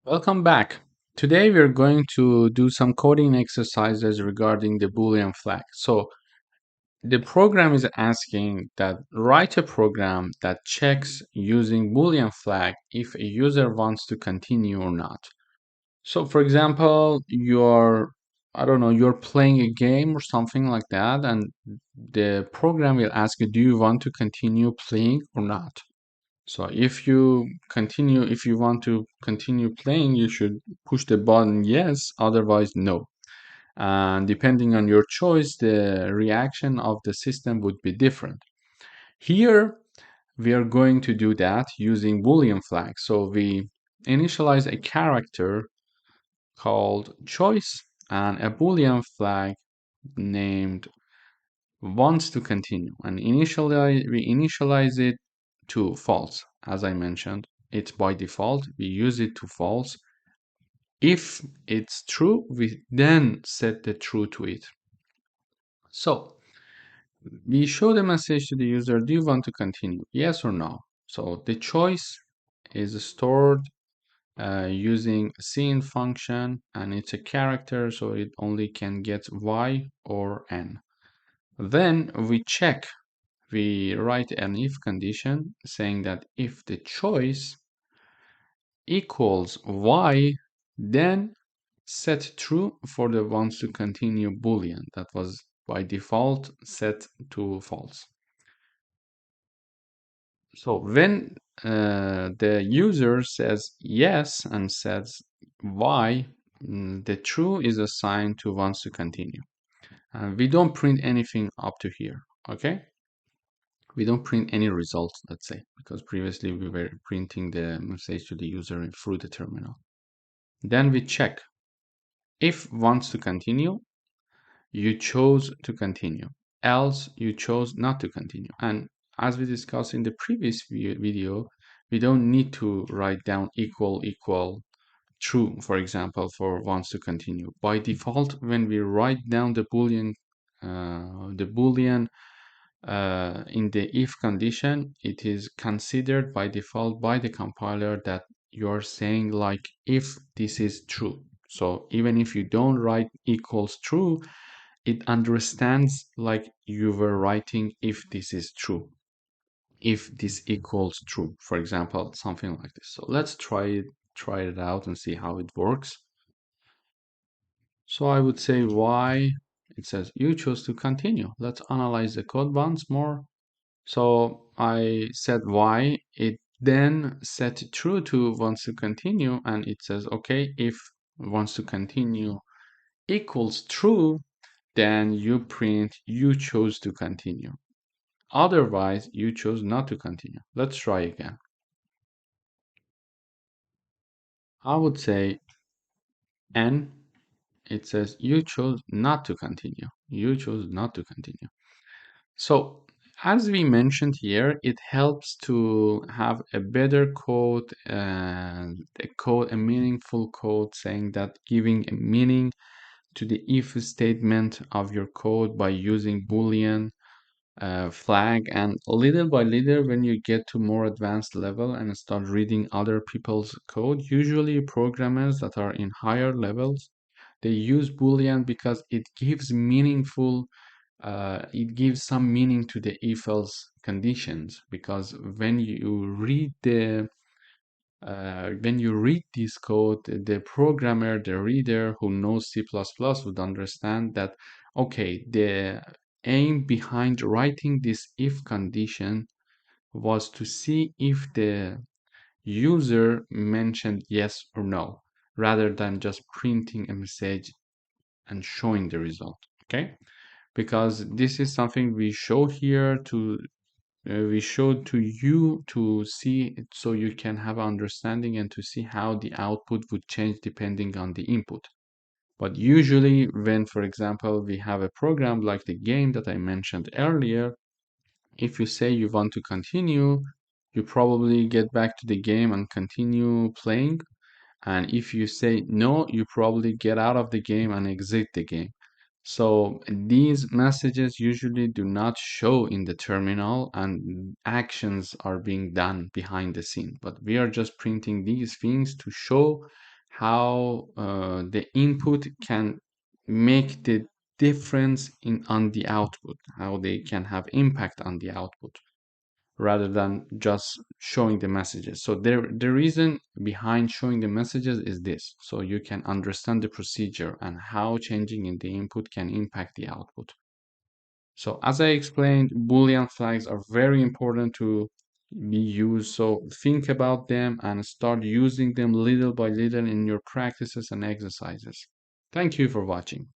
Welcome back. Today we're going to do some coding exercises regarding the Boolean flag. So the program is asking that write a program that checks using Boolean flag if a user wants to continue or not. So for example, I don't know, you're playing a game or something like that, and the program will ask you, do you want to continue playing or not? So if you want to continue playing, you should push the button yes, otherwise no. And depending on your choice, the reaction of the system would be different. Here, we are going to do that using Boolean flag. So we initialize a character called choice and a Boolean flag named wants to continue. And we initialize it to false. As I mentioned, it's by default. We use it to false. If it's true, we then set the true to it. So we show the message to the user, do you want to continue? Yes or no? So the choice is stored using cin function, and it's a character, so it only can get y or n. Then we write an if condition saying that if the choice equals y, then set true for the wants to continue boolean that was by default set to false. So when the user says yes and says y, the true is assigned to wants to continue. And we don't print anything up to here, okay? We don't print any results, let's say, because previously we were printing the message to the user through the terminal. Then we check if wants to continue, you chose to continue, else you chose not to continue. And as we discussed in the previous video, we don't need to write down equal true, for example, for wants to continue. By default, when we write down the Boolean in the if condition, it is considered by default by the compiler that you're saying like if this is true. So even if you don't write equals true, it understands like you were writing if this is true, if this equals true, for example, something like this. So let's try it out and see how it works. So I would say why it says you chose to continue. Let's analyze the code once more. So I said why, it then set true to wants to continue, and it says, okay, if wants to continue equals true, then you print you chose to continue. Otherwise, you chose not to continue. Let's try again. I would say N, it says you chose not to continue. You chose not to continue. So as we mentioned here, it helps to have a better code and a meaningful code saying that giving a meaning to the if statement of your code by using Boolean flag. And little by little, when you get to more advanced level and start reading other people's code, usually programmers that are in higher levels, they use Boolean because it gives some meaning to the if else conditions, because when you read this code, the programmer, the reader who knows C++ would understand that, okay, the aim behind writing this if condition was to see if the user mentioned yes or no, rather than just printing a message and showing the result, okay? Because this is something we show here to we showed to you to see it so you can have understanding and to see how the output would change depending on the input. But usually when, for example, we have a program like the game that I mentioned earlier, if you say you want to continue, you probably get back to the game and continue playing. And if you say no, you probably get out of the game and exit the game. So these messages usually do not show in the terminal, and actions are being done behind the scene. But we are just printing these things to show how the input can make the difference in on the output, how they can have impact on the output rather than just showing the messages. So the reason behind showing the messages is this, so you can understand the procedure and how changing in the input can impact the output. So as I explained, Boolean flags are very important to be used. So think about them and start using them little by little in your practices and exercises. Thank you for watching.